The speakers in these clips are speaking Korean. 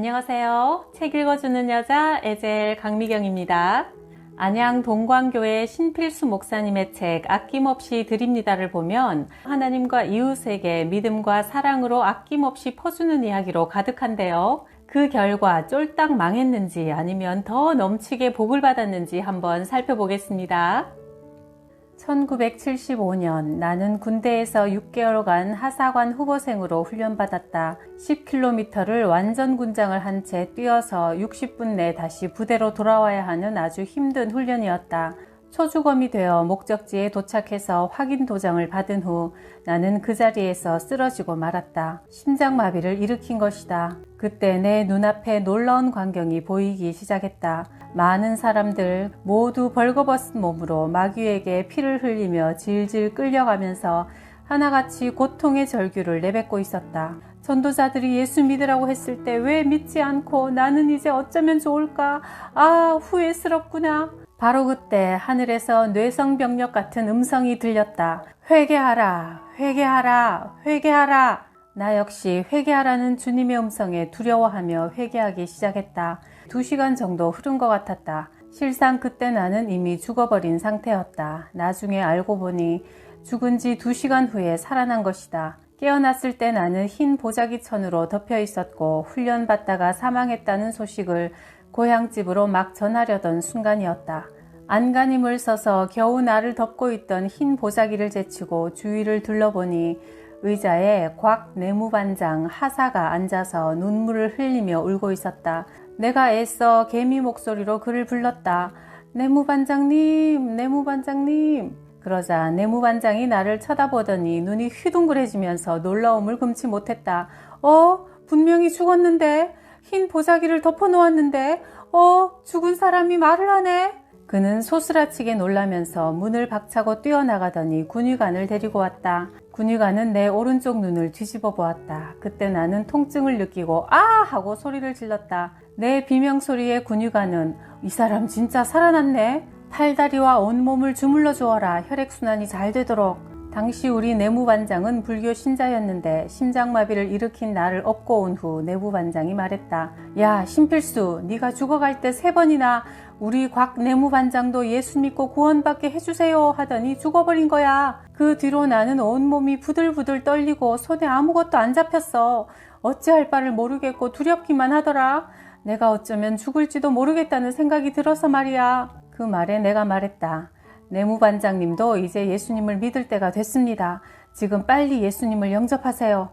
안녕하세요. 책 읽어주는 여자 에젤 강미경입니다. 안양 동광교회 신필수 목사님의 책 아낌없이 드립니다를 보면 하나님과 이웃에게 믿음과 사랑으로 아낌없이 퍼주는 이야기로 가득한데요. 그 결과 쫄딱 망했는지 아니면 더 넘치게 복을 받았는지 한번 살펴보겠습니다. 1975년 나는 군대에서 6개월간 하사관 후보생으로 훈련받았다. 10km를 완전 군장을 한 채 뛰어서 60분 내 다시 부대로 돌아와야 하는 아주 힘든 훈련이었다. 초주검이 되어 목적지에 도착해서 확인 도장을 받은 후 나는 그 자리에서 쓰러지고 말았다. 심장마비를 일으킨 것이다. 그때 내 눈앞에 놀라운 광경이 보이기 시작했다. 많은 사람들 모두 벌거벗은 몸으로 마귀에게 피를 흘리며 질질 끌려가면서 하나같이 고통의 절규를 내뱉고 있었다. 전도자들이 예수 믿으라고 했을 때 왜 믿지 않고 나는 이제 어쩌면 좋을까? 아, 후회스럽구나. 바로 그때 하늘에서 뇌성병력 같은 음성이 들렸다. 회개하라, 회개하라, 회개하라. 나 역시 회개하라는 주님의 음성에 두려워하며 회개하기 시작했다. 2시간 정도 흐른 것 같았다. 실상 그때 나는 이미 죽어버린 상태였다. 나중에 알고 보니 죽은 지 2시간 후에 살아난 것이다. 깨어났을 때 나는 흰 보자기 천으로 덮여 있었고 훈련받다가 사망했다는 소식을 고향집으로 막 전하려던 순간이었다. 안간힘을 써서 겨우 나를 덮고 있던 흰 보자기를 제치고 주위를 둘러보니 의자에 곽 내무반장 하사가 앉아서 눈물을 흘리며 울고 있었다. 내가 애써 개미 목소리로 그를 불렀다. 내무반장님, 내무반장님. 그러자 내무반장이 나를 쳐다보더니 눈이 휘둥그레지면서 놀라움을 금치 못했다. 분명히 죽었는데? 흰 보자기를 덮어놓았는데? 죽은 사람이 말을 하네? 그는 소스라치게 놀라면서 문을 박차고 뛰어나가더니 군의관을 데리고 왔다. 군의관은 내 오른쪽 눈을 뒤집어 보았다. 그때 나는 통증을 느끼고 아! 하고 소리를 질렀다. 내 비명소리에 군의관은 이 사람 진짜 살아났네? 팔다리와 온몸을 주물러 주어라. 혈액순환이 잘 되도록. 당시 우리 내무반장은 불교 신자였는데 심장마비를 일으킨 나를 업고 온 후 내무반장이 말했다. 야, 신필수, 네가 죽어갈 때 3번이나 우리 곽 내무반장도 예수 믿고 구원받게 해주세요 하더니 죽어버린 거야. 그 뒤로 나는 온몸이 부들부들 떨리고 손에 아무것도 안 잡혔어. 어찌할 바를 모르겠고 두렵기만 하더라. 내가 어쩌면 죽을지도 모르겠다는 생각이 들어서 말이야. 그 말에 내가 말했다. 내무반장님도 이제 예수님을 믿을 때가 됐습니다. 지금 빨리 예수님을 영접하세요.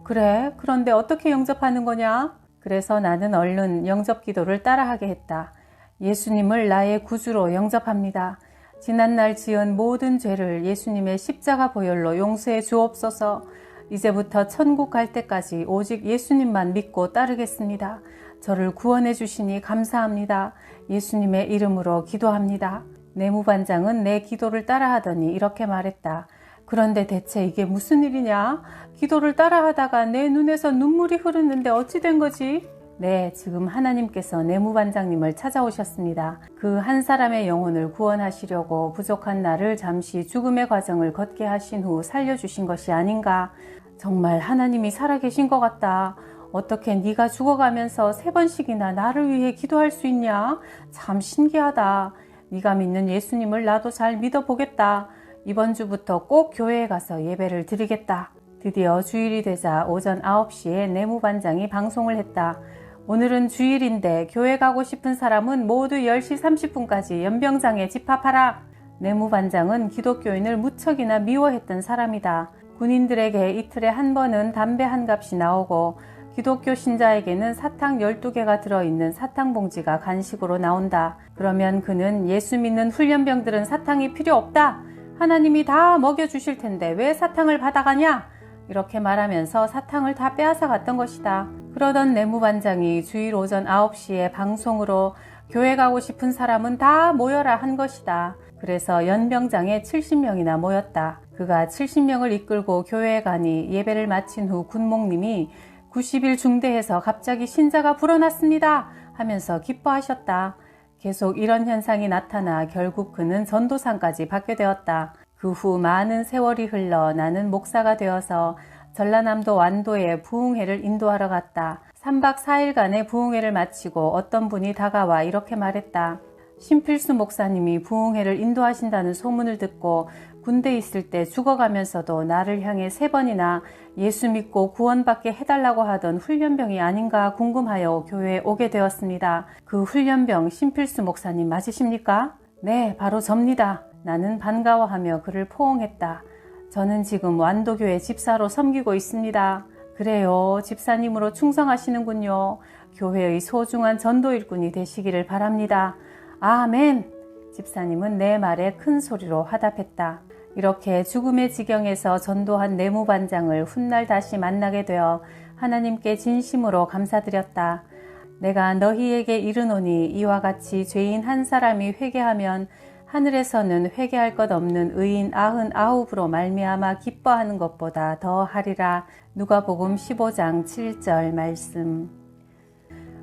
그래? 그런데 어떻게 영접하는 거냐? 그래서 나는 얼른 영접 기도를 따라하게 했다. 예수님을 나의 구주로 영접합니다. 지난날 지은 모든 죄를 예수님의 십자가 보혈로 용서해 주옵소서. 이제부터 천국 갈 때까지 오직 예수님만 믿고 따르겠습니다. 저를 구원해 주시니 감사합니다. 예수님의 이름으로 기도합니다. 내무반장은 내 기도를 따라하더니 이렇게 말했다. 그런데 대체 이게 무슨 일이냐? 기도를 따라하다가 내 눈에서 눈물이 흐르는데 어찌 된 거지? 네, 지금 하나님께서 내무반장님을 찾아오셨습니다. 그 한 사람의 영혼을 구원하시려고 부족한 나를 잠시 죽음의 과정을 걷게 하신 후 살려주신 것이 아닌가. 정말 하나님이 살아계신 것 같다. 어떻게 네가 죽어가면서 3번씩이나 나를 위해 기도할 수 있냐? 참 신기하다. 네가 믿는 예수님을 나도 잘 믿어보겠다. 이번 주부터 꼭 교회에 가서 예배를 드리겠다. 드디어 주일이 되자 오전 9시에 내무반장이 방송을 했다. 오늘은 주일인데 교회 가고 싶은 사람은 모두 10시 30분까지 연병장에 집합하라. 내무반장은 기독교인을 무척이나 미워했던 사람이다. 군인들에게 이틀에 한 번은 담배 한 갑이 나오고 기독교 신자에게는 사탕 12개가 들어있는 사탕 봉지가 간식으로 나온다. 그러면 그는 예수 믿는 훈련병들은 사탕이 필요 없다. 하나님이 다 먹여주실 텐데 왜 사탕을 받아가냐? 이렇게 말하면서 사탕을 다 빼앗아 갔던 것이다. 그러던 내무반장이 주일 오전 9시에 방송으로 교회 가고 싶은 사람은 다 모여라 한 것이다. 그래서 연병장에 70명이나 모였다. 그가 70명을 이끌고 교회에 가니 예배를 마친 후 군목님이 90일 중대에서 갑자기 신자가 불어났습니다 하면서 기뻐하셨다. 계속 이런 현상이 나타나 결국 그는 전도사까지 받게 되었다. 그 후 많은 세월이 흘러 나는 목사가 되어서 전라남도 완도에 부흥회를 인도하러 갔다. 3박 4일간의 부흥회를 마치고 어떤 분이 다가와 이렇게 말했다. 신필수 목사님이 부흥회를 인도하신다는 소문을 듣고 군대에 있을 때 죽어가면서도 나를 향해 3번이나 예수 믿고 구원받게 해달라고 하던 훈련병이 아닌가 궁금하여 교회에 오게 되었습니다. 그 훈련병 신필수 목사님 맞으십니까? 네, 바로 접니다. 나는 반가워하며 그를 포옹했다. 저는 지금 완도교회 집사로 섬기고 있습니다. 그래요, 집사님으로 충성하시는군요. 교회의 소중한 전도 일꾼이 되시기를 바랍니다. 아멘! 집사님은 내 말에 큰 소리로 화답했다. 이렇게 죽음의 지경에서 전도한 내무반장을 훗날 다시 만나게 되어 하나님께 진심으로 감사드렸다. 내가 너희에게 이르노니 이와 같이 죄인 한 사람이 회개하면 하늘에서는 회개할 것 없는 의인 99으로 말미암아 기뻐하는 것보다 더 하리라. 누가복음 15장 7절 말씀.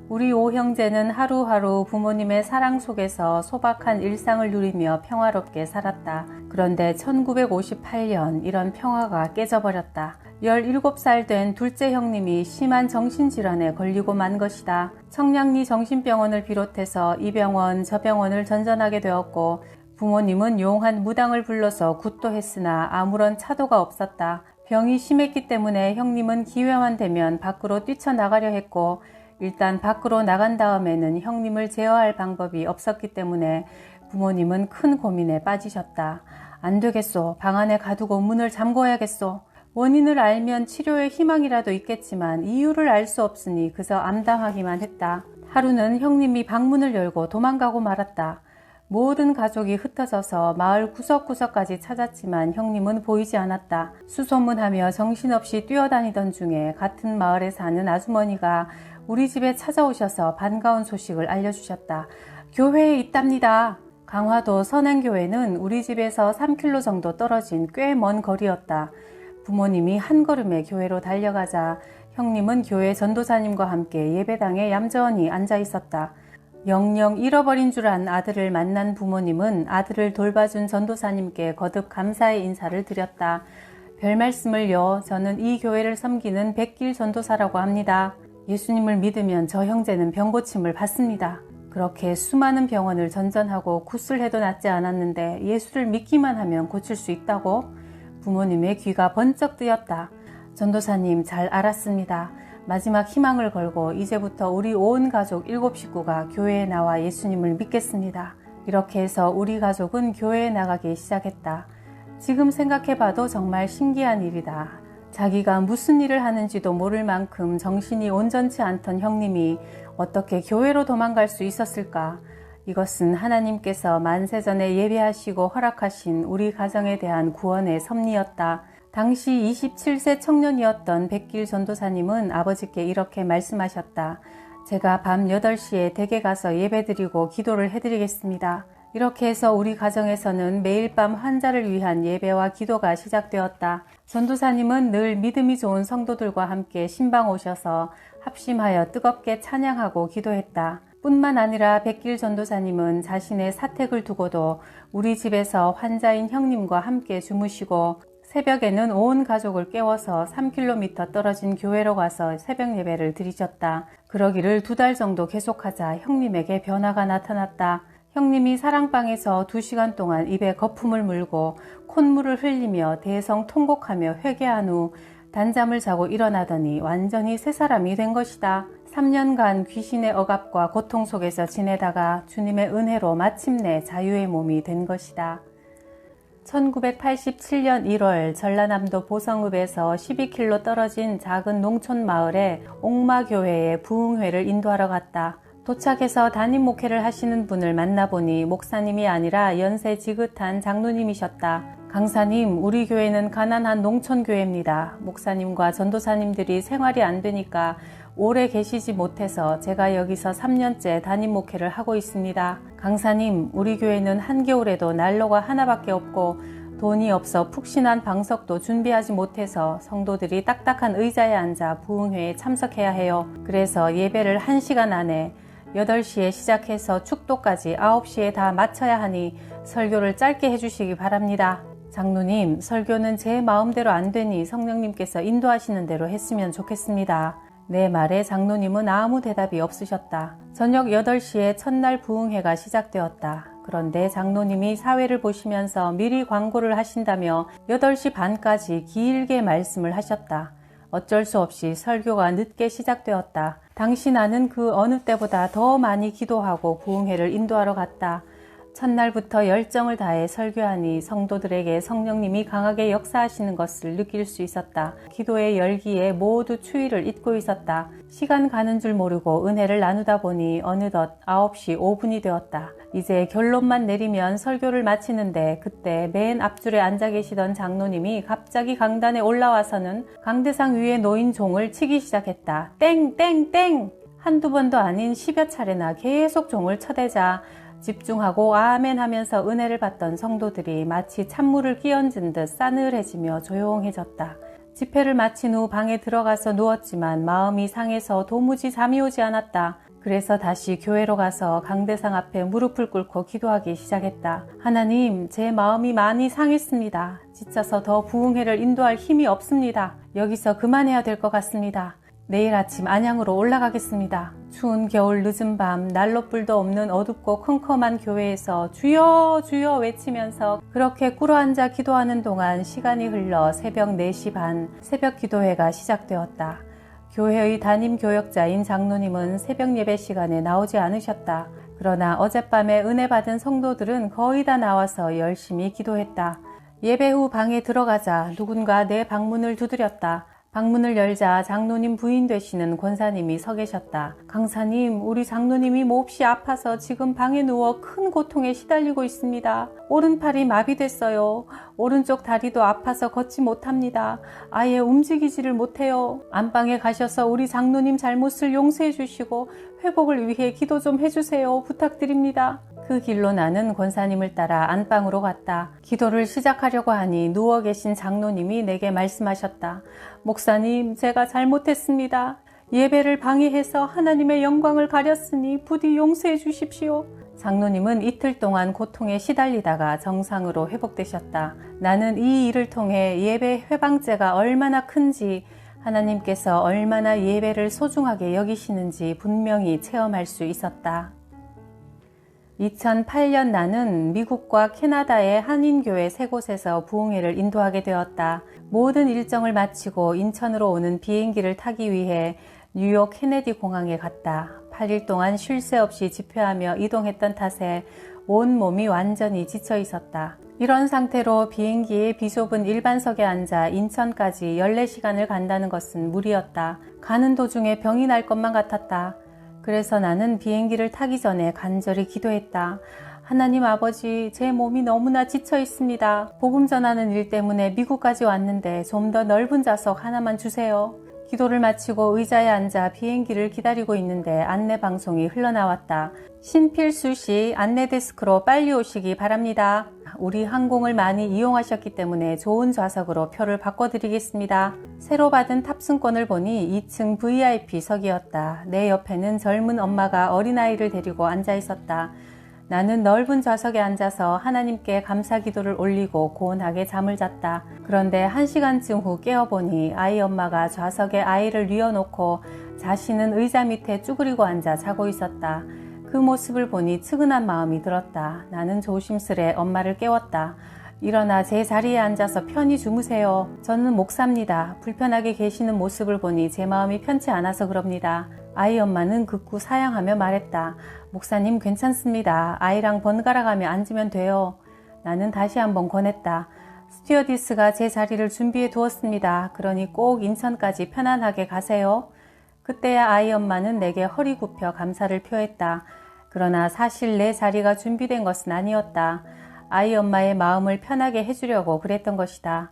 우리 오형제는 하루하루 부모님의 사랑 속에서 소박한 일상을 누리며 평화롭게 살았다. 그런데 1958년 이런 평화가 깨져버렸다. 17살 된 둘째 형님이 심한 정신질환에 걸리고 만 것이다. 청량리 정신병원을 비롯해서 이 병원 저 병원을 전전하게 되었고 부모님은 용한 무당을 불러서 굿도 했으나 아무런 차도가 없었다. 병이 심했기 때문에 형님은 기회만 되면 밖으로 뛰쳐나가려 했고 일단 밖으로 나간 다음에는 형님을 제어할 방법이 없었기 때문에 부모님은 큰 고민에 빠지셨다. 안 되겠소. 방 안에 가두고 문을 잠궈야겠소. 원인을 알면 치료의 희망이라도 있겠지만 이유를 알 수 없으니 그저 암담하기만 했다. 하루는 형님이 방문을 열고 도망가고 말았다. 모든 가족이 흩어져서 마을 구석구석까지 찾았지만 형님은 보이지 않았다. 수소문하며 정신없이 뛰어다니던 중에 같은 마을에 사는 아주머니가 우리 집에 찾아오셔서 반가운 소식을 알려주셨다. 교회에 있답니다. 강화도 선행교회는 우리 집에서 3km 정도 떨어진 꽤 먼 거리였다. 부모님이 한 걸음에 교회로 달려가자 형님은 교회 전도사님과 함께 예배당에 얌전히 앉아 있었다. 영영 잃어버린 줄 안 아들을 만난 부모님은 아들을 돌봐준 전도사님께 거듭 감사의 인사를 드렸다. 별 말씀을요. 저는 이 교회를 섬기는 백길 전도사라고 합니다. 예수님을 믿으면 저 형제는 병고침을 받습니다. 그렇게 수많은 병원을 전전하고 굿을 해도 낫지 않았는데 예수를 믿기만 하면 고칠 수 있다고? 부모님의 귀가 번쩍 뜨였다. 전도사님 잘 알았습니다. 마지막 희망을 걸고 이제부터 우리 온 가족 7식구가 교회에 나와 예수님을 믿겠습니다. 이렇게 해서 우리 가족은 교회에 나가기 시작했다. 지금 생각해봐도 정말 신기한 일이다. 자기가 무슨 일을 하는지도 모를 만큼 정신이 온전치 않던 형님이 어떻게 교회로 도망갈 수 있었을까? 이것은 하나님께서 만세전에 예배하시고 허락하신 우리 가정에 대한 구원의 섭리였다. 당시 27세 청년이었던 백길 전도사님은 아버지께 이렇게 말씀하셨다. 제가 밤 8시에 댁에 가서 예배드리고 기도를 해드리겠습니다. 이렇게 해서 우리 가정에서는 매일 밤 환자를 위한 예배와 기도가 시작되었다. 전도사님은 늘 믿음이 좋은 성도들과 함께 신방 오셔서 합심하여 뜨겁게 찬양하고 기도했다. 뿐만 아니라 백길 전도사님은 자신의 사택을 두고도 우리 집에서 환자인 형님과 함께 주무시고 새벽에는 온 가족을 깨워서 3km 떨어진 교회로 가서 새벽 예배를 드리셨다. 그러기를 2달 정도 계속하자 형님에게 변화가 나타났다. 형님이 사랑방에서 2시간 동안 입에 거품을 물고 콧물을 흘리며 대성통곡하며 회개한 후 단잠을 자고 일어나더니 완전히 새 사람이 된 것이다. 3년간 귀신의 억압과 고통 속에서 지내다가 주님의 은혜로 마침내 자유의 몸이 된 것이다. 1987년 1월 전라남도 보성읍에서 12km 떨어진 작은 농촌 마을에 옥마교회에 부흥회를 인도하러 갔다. 도착해서 담임 목회를 하시는 분을 만나보니 목사님이 아니라 연세 지긋한 장로님이셨다. 강사님, 우리 교회는 가난한 농촌교회입니다. 목사님과 전도사님들이 생활이 안 되니까 오래 계시지 못해서 제가 여기서 3년째 담임 목회를 하고 있습니다. 강사님, 우리 교회는 한겨울에도 난로가 하나밖에 없고 돈이 없어 푹신한 방석도 준비하지 못해서 성도들이 딱딱한 의자에 앉아 부흥회에 참석해야 해요. 그래서 예배를 1시간 안에 8시에 시작해서 축도까지 9시에 다 마쳐야 하니 설교를 짧게 해주시기 바랍니다. 장로님, 설교는 제 마음대로 안 되니 성령님께서 인도하시는 대로 했으면 좋겠습니다. 내 말에 장로님은 아무 대답이 없으셨다. 저녁 8시에 첫날 부흥회가 시작되었다. 그런데 장로님이 사회를 보시면서 미리 광고를 하신다며 8시 반까지 길게 말씀을 하셨다. 어쩔 수 없이 설교가 늦게 시작되었다. 당시 나는 그 어느 때보다 더 많이 기도하고 부흥회를 인도하러 갔다. 첫날부터 열정을 다해 설교하니 성도들에게 성령님이 강하게 역사하시는 것을 느낄 수 있었다. 기도의 열기에 모두 추위를 잊고 있었다. 시간 가는 줄 모르고 은혜를 나누다 보니 어느덧 9시 5분이 되었다. 이제 결론만 내리면 설교를 마치는데 그때 맨 앞줄에 앉아 계시던 장로님이 갑자기 강단에 올라와서는 강대상 위에 놓인 종을 치기 시작했다. 땡! 땡! 땡! 한두 번도 아닌 10여 차례나 계속 종을 쳐대자 집중하고 아멘 하면서 은혜를 받던 성도들이 마치 찬물을 끼얹은 듯 싸늘해지며 조용해졌다. 집회를 마친 후 방에 들어가서 누웠지만 마음이 상해서 도무지 잠이 오지 않았다. 그래서 다시 교회로 가서 강대상 앞에 무릎을 꿇고 기도하기 시작했다. 하나님, 제 마음이 많이 상했습니다. 지쳐서 더 부흥회를 인도할 힘이 없습니다. 여기서 그만해야 될 것 같습니다. 내일 아침 안양으로 올라가겠습니다. 추운 겨울 늦은 밤 난로불도 없는 어둡고 컴컴한 교회에서 주여 주여 외치면서 그렇게 꿇어앉아 기도하는 동안 시간이 흘러 새벽 4시 반 새벽 기도회가 시작되었다. 교회의 담임 교역자인 장로님은 새벽 예배 시간에 나오지 않으셨다. 그러나 어젯밤에 은혜 받은 성도들은 거의 다 나와서 열심히 기도했다. 예배 후 방에 들어가자 누군가 내 방문을 두드렸다. 방문을 열자 장로님 부인 되시는 권사님이 서 계셨다. 강사님, 우리 장로님이 몹시 아파서 지금 방에 누워 큰 고통에 시달리고 있습니다. 오른팔이 마비됐어요. 오른쪽 다리도 아파서 걷지 못합니다. 아예 움직이지를 못해요. 안방에 가셔서 우리 장로님 잘못을 용서해 주시고 회복을 위해 기도 좀 해주세요. 부탁드립니다. 그 길로 나는 권사님을 따라 안방으로 갔다. 기도를 시작하려고 하니 누워 계신 장로님이 내게 말씀하셨다. 목사님, 제가 잘못했습니다. 예배를 방해해서 하나님의 영광을 가렸으니 부디 용서해 주십시오. 장로님은 이틀 동안 고통에 시달리다가 정상으로 회복되셨다. 나는 이 일을 통해 예배 회방죄가 얼마나 큰지 하나님께서 얼마나 예배를 소중하게 여기시는지 분명히 체험할 수 있었다. 2008년 나는 미국과 캐나다의 한인교회 3곳에서 부흥회를 인도하게 되었다. 모든 일정을 마치고 인천으로 오는 비행기를 타기 위해 뉴욕 케네디 공항에 갔다. 8일 동안 쉴 새 없이 집회하며 이동했던 탓에 온몸이 완전히 지쳐 있었다. 이런 상태로 비행기의 비좁은 일반석에 앉아 인천까지 14시간을 간다는 것은 무리였다. 가는 도중에 병이 날 것만 같았다. 그래서 나는 비행기를 타기 전에 간절히 기도했다. 하나님 아버지, 제 몸이 너무나 지쳐 있습니다. 복음 전하는 일 때문에 미국까지 왔는데 좀 더 넓은 좌석 하나만 주세요. 기도를 마치고 의자에 앉아 비행기를 기다리고 있는데 안내 방송이 흘러나왔다. 신필수 씨 안내 데스크로 빨리 오시기 바랍니다. 우리 항공을 많이 이용하셨기 때문에 좋은 좌석으로 표를 바꿔드리겠습니다. 새로 받은 탑승권을 보니 2층 VIP석이었다. 내 옆에는 젊은 엄마가 어린아이를 데리고 앉아 있었다. 나는 넓은 좌석에 앉아서 하나님께 감사 기도를 올리고 고운하게 잠을 잤다. 그런데 1시간쯤 후 깨어보니 아이 엄마가 좌석에 아이를 뉘어놓고 자신은 의자 밑에 쭈그리고 앉아 자고 있었다. 그 모습을 보니 측은한 마음이 들었다. 나는 조심스레 엄마를 깨웠다. 일어나 제 자리에 앉아서 편히 주무세요. 저는 목사입니다. 불편하게 계시는 모습을 보니 제 마음이 편치 않아서 그럽니다. 아이 엄마는 극구 사양하며 말했다. 목사님 괜찮습니다. 아이랑 번갈아가며 앉으면 돼요. 나는 다시 한번 권했다. 스튜어디스가 제 자리를 준비해 두었습니다. 그러니 꼭 인천까지 편안하게 가세요. 그때야 아이 엄마는 내게 허리 굽혀 감사를 표했다. 그러나 사실 내 자리가 준비된 것은 아니었다. 아이 엄마의 마음을 편하게 해주려고 그랬던 것이다.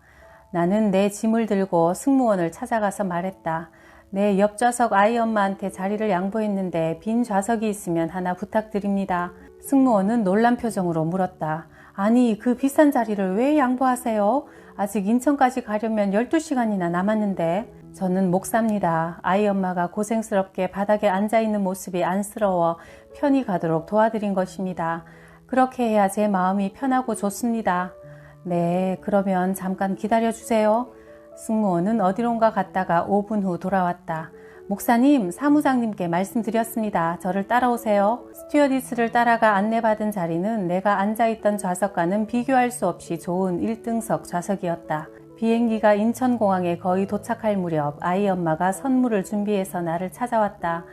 나는 내 짐을 들고 승무원을 찾아가서 말했다. 내 옆좌석 아이 엄마한테 자리를 양보했는데 빈 좌석이 있으면 하나 부탁드립니다. 승무원은 놀란 표정으로 물었다. 아니, 그 비싼 자리를 왜 양보하세요? 아직 인천까지 가려면 12시간이나 남았는데. 저는 목사입니다. 아이 엄마가 고생스럽게 바닥에 앉아있는 모습이 안쓰러워 편히 가도록 도와드린 것입니다. 그렇게 해야 제 마음이 편하고 좋습니다. 네, 그러면 잠깐 기다려주세요. 승무원은 어디론가 갔다가 5분 후 돌아왔다. 목사님, 사무장님께 말씀드렸습니다. 저를 따라오세요. 스튜어디스를 따라가 안내받은 자리는 내가 앉아있던 좌석과는 비교할 수 없이 좋은 1등석 좌석이었다. 비행기가 인천공항에 거의 도착할 무렵 아이 엄마가 선물을 준비해서 나를 찾아왔다.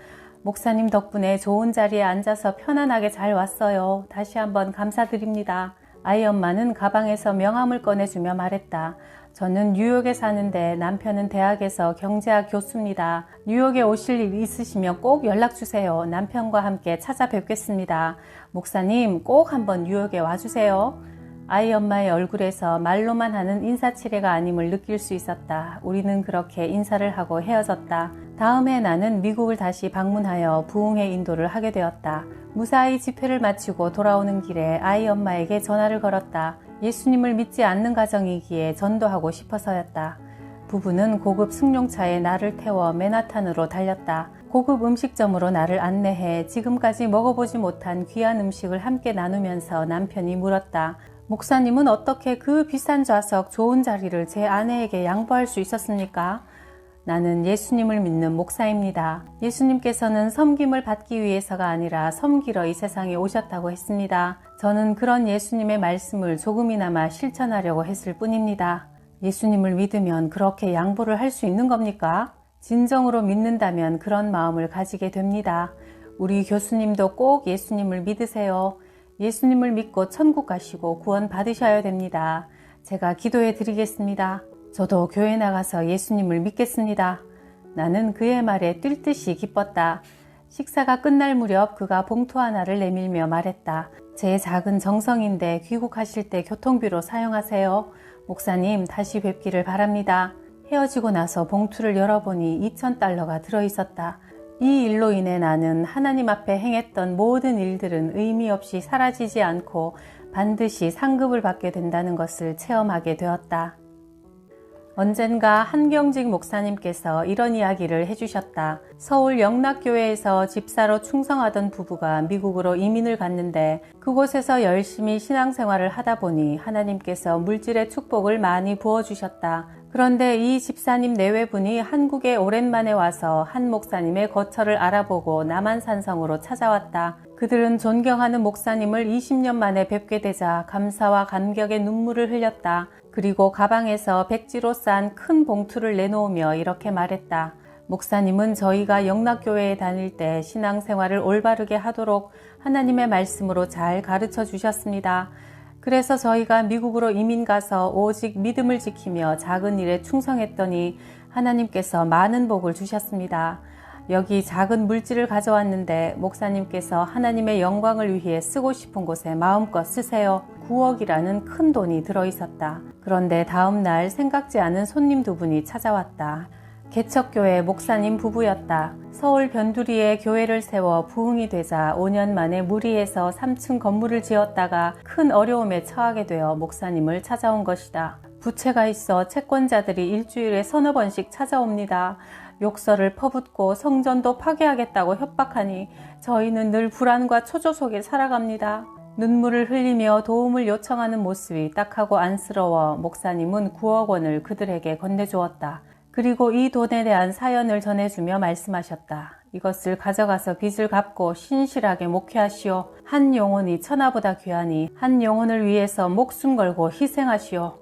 목사님 덕분에 좋은 자리에 앉아서 편안하게 잘 왔어요. 다시 한번 감사드립니다. 아이 엄마는 가방에서 명함을 꺼내주며 말했다. 저는 뉴욕에 사는데 남편은 대학에서 경제학 교수입니다. 뉴욕에 오실 일 있으시면 꼭 연락주세요. 남편과 함께 찾아뵙겠습니다. 목사님, 꼭 한번 뉴욕에 와주세요. 아이 엄마의 얼굴에서 말로만 하는 인사치레가 아님을 느낄 수 있었다. 우리는 그렇게 인사를 하고 헤어졌다. 다음해 나는 미국을 다시 방문하여 부흥회 인도를 하게 되었다. 무사히 집회를 마치고 돌아오는 길에 아이 엄마에게 전화를 걸었다. 예수님을 믿지 않는 가정이기에 전도하고 싶어서였다. 부부는 고급 승용차에 나를 태워 맨하탄으로 달렸다. 고급 음식점으로 나를 안내해 지금까지 먹어보지 못한 귀한 음식을 함께 나누면서 남편이 물었다. 목사님은 어떻게 그 비싼 좌석 좋은 자리를 제 아내에게 양보할 수 있었습니까? 나는 예수님을 믿는 목사입니다. 예수님께서는 섬김을 받기 위해서가 아니라 섬기러 이 세상에 오셨다고 했습니다. 저는 그런 예수님의 말씀을 조금이나마 실천하려고 했을 뿐입니다. 예수님을 믿으면 그렇게 양보를 할 수 있는 겁니까? 진정으로 믿는다면 그런 마음을 가지게 됩니다. 우리 교수님도 꼭 예수님을 믿으세요. 예수님을 믿고 천국 가시고 구원 받으셔야 됩니다. 제가 기도해 드리겠습니다. 저도 교회 나가서 예수님을 믿겠습니다. 나는 그의 말에 뛸 듯이 기뻤다. 식사가 끝날 무렵 그가 봉투 하나를 내밀며 말했다. 제 작은 정성인데 귀국하실 때 교통비로 사용하세요. 목사님, 다시 뵙기를 바랍니다. 헤어지고 나서 봉투를 열어보니 2,000달러가 들어있었다. 이 일로 인해 나는 하나님 앞에 행했던 모든 일들은 의미 없이 사라지지 않고 반드시 상급을 받게 된다는 것을 체험하게 되었다. 언젠가 한경직 목사님께서 이런 이야기를 해주셨다. 서울 영락교회에서 집사로 충성하던 부부가 미국으로 이민을 갔는데 그곳에서 열심히 신앙생활을 하다 보니 하나님께서 물질의 축복을 많이 부어주셨다. 그런데 이 집사님 내외분이 한국에 오랜만에 와서 한 목사님의 거처를 알아보고 남한산성으로 찾아왔다. 그들은 존경하는 목사님을 20년 만에 뵙게 되자 감사와 감격의 눈물을 흘렸다. 그리고 가방에서 백지로 싼 큰 봉투를 내놓으며 이렇게 말했다. 목사님은 저희가 영락교회에 다닐 때 신앙생활을 올바르게 하도록 하나님의 말씀으로 잘 가르쳐 주셨습니다. 그래서 저희가 미국으로 이민 가서 오직 믿음을 지키며 작은 일에 충성했더니 하나님께서 많은 복을 주셨습니다. 여기 작은 물질을 가져왔는데 목사님께서 하나님의 영광을 위해 쓰고 싶은 곳에 마음껏 쓰세요. 9억이라는 큰 돈이 들어있었다. 그런데 다음 날 생각지 않은 손님 두 분이 찾아왔다. 개척교회 목사님 부부였다. 서울 변두리에 교회를 세워 부흥이 되자 5년 만에 무리해서 3층 건물을 지었다가 큰 어려움에 처하게 되어 목사님을 찾아온 것이다. 부채가 있어 채권자들이 일주일에 서너 번씩 찾아옵니다. 욕설을 퍼붓고 성전도 파괴하겠다고 협박하니 저희는 늘 불안과 초조 속에 살아갑니다. 눈물을 흘리며 도움을 요청하는 모습이 딱하고 안쓰러워 목사님은 9억 원을 그들에게 건네주었다. 그리고 이 돈에 대한 사연을 전해주며 말씀하셨다. 이것을 가져가서 빚을 갚고 신실하게 목회하시오. 한 영혼이 천하보다 귀하니 한 영혼을 위해서 목숨 걸고 희생하시오.